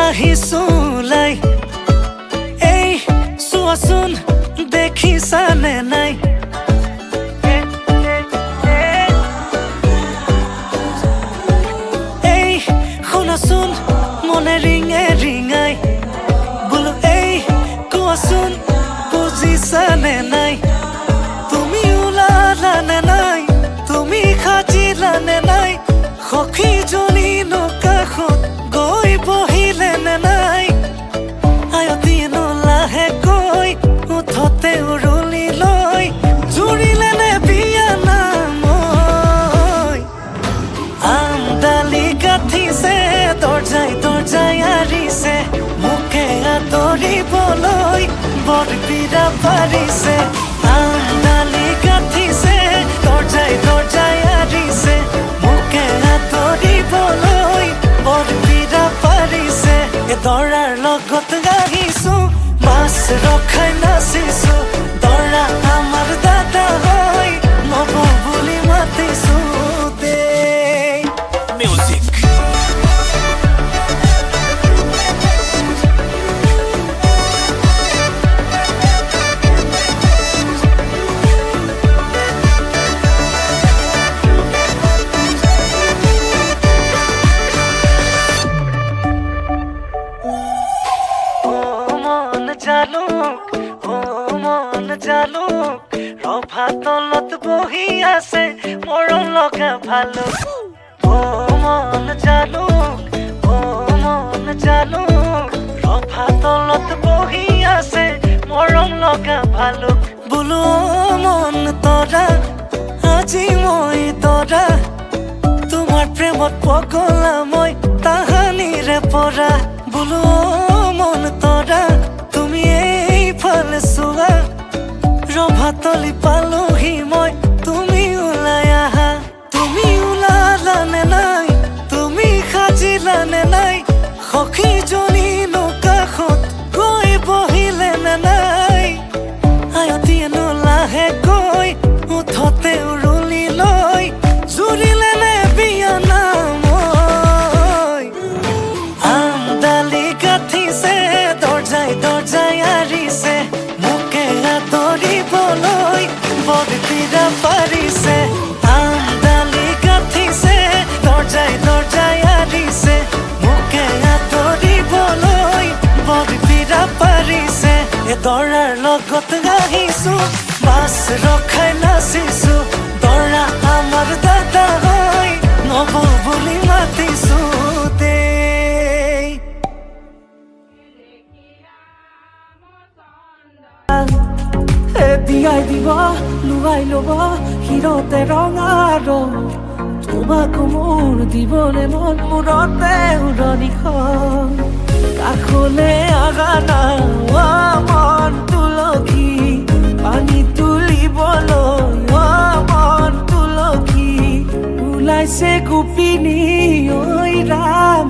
আহিছোলাই এই চোৱাচোন দেখিছানে নাই এই শুনাচোন মনে ৰিঙে ৰিঙাই বোলো এই কোৱাচোন বুজিছানে নাই তুমি ওলালানে নাই তুমি সাজিলানে নাই সখীজনী কাষত গৈ বহিলেনে নাই আয়তীন লাহেকৈ উঠতে উৰুলি লৈ জুৰিলেনে বিয়া নাম আমডালি গাঠিছে দৰ্জাই দৰ্জাই আৰিছে মোকে আদৰিবলৈ বৰপীৰা পাৰিছে আমডালি গাঠিছে দৰ্জাই দৰ্জাই আৰিছে মোকে আদৰিবলৈ বৰপীৰা পাৰিছে দৰাৰ লগত গাহিছো মাছ ৰখাই নাচিছো দৰা আমাৰ দাদা হয় নব বুলি মাতিছো দেই মিউজিক জালুক ৰভা তলত বহি আছে মৰম লগা ভালুক মন জালুক ৰভা তলত বহি আছে মৰম লগা ভালুক বোলো মন তৰা আজি মই তৰা তোমাৰ প্ৰেমত পগলা মই তাহানিৰে পৰা বোলো মন তৰা তুমি এইফালে চোৱা ৰভাতলি পালোহি মই তুমি ওলাই আহা তুমি ওলালানে নাই তুমি সাজিলানে নাই সখীজনী কাষত গৈ বহিলেনে নাই আয়তীন লাহেকৈ উঠতে উৰুলি লৈ জুৰিলেনে বিয়া নাম আমডালি গাঠিছে দৰ্জাই দৰ্জাই আৰিছে মোকে আদৰিবলৈ বৰপীৰা পাৰিছে আমডালি গাঠিছে দৰ্জাই দৰ্জাই আৰিছে মোকে আদৰিবলৈ বৰপীৰা পাৰিছে দৰাৰ লগত গাহিছো মাছ ৰখাই নাচিছো দৰা আমাৰ দাদা হয় নব বুলি মাতিছো দেই বিয়াই দিব লুৱাই ল'ব হিৰতে ৰঙা ৰং তোমাকো মোৰ দিবলে মন মূৰতে উৰণিখন কাষলে আগা না মন তুলসী পানী তুলিবলৈ মন তুলসী ওলাইছে গোপিনী ঐ ৰাম